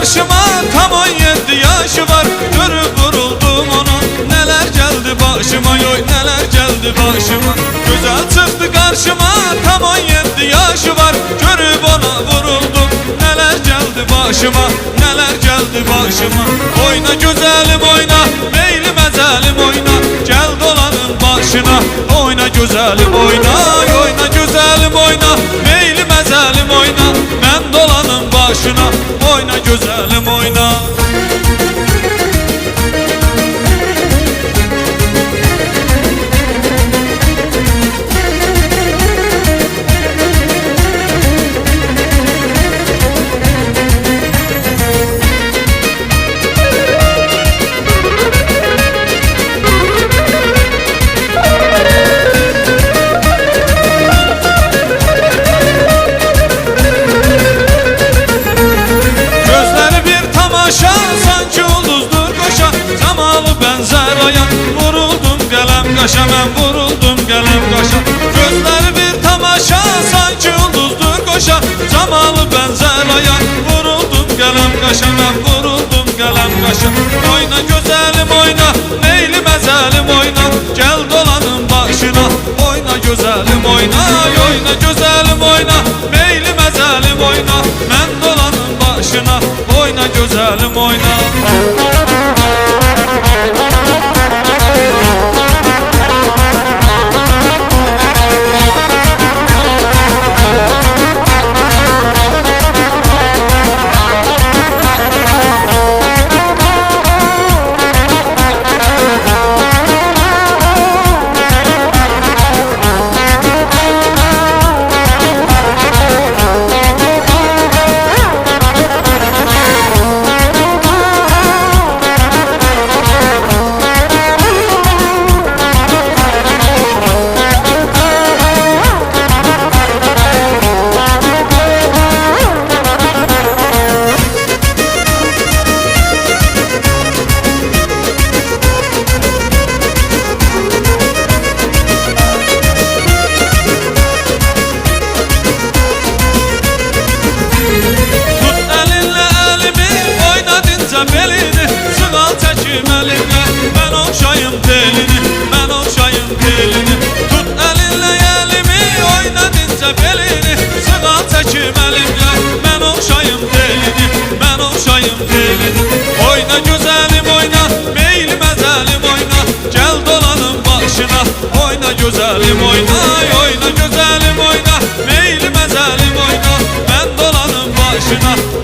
karşıma, tam 17 yaşı var. Görüp vuruldum ona, neler geldi başıma, yoy neler geldi başıma. Güzel çıktı karşıma, tam 17 yaşı var. Görüp ona vuruldum, neler geldi başıma, neler geldi başıma. Oyna güzelim oyna, meylim ezelim oyna, gel dolanın başına. Oyna güzelim oyna, oyna güzelim oyna, meylim ezelim oyna, ben dolanın başına. Oyna güzelim oyna. Sanki ulduzdur koşa, zamalı benzer aya. Vuruldum gələm qaşa, mən vuruldum gələm qaşa. Gözləri bir tamaşa, sanki ulduzdur koşa, zamalı benzer aya. Vuruldum gələm qaşa, mən vuruldum gələm qaşa. Oyna gözəlim oyna, meylim əzəlim oyna, gel dolanın başına. Oyna gözəlim oyna, oyna gözəlim oyna, meylim əzəlim oyna, mən dolanın başına. Oyna güzelim oyna. Belini, sığal çəkim əlinlə, mən oxşayım telini, mən oxşayım telini. Tut əlinlə əlimi, oyna dincə belini, sığal çəkim əlinlə, mən oxşayım telini, mən oxşayım telini. Oyna gözəlim oyna, meylim əzəlim oyna, gəl dolanın başına. Oyna gözəlim oyna, oyna gözəlim oyna, meylim əzəlim oyna, mən dolanın başına.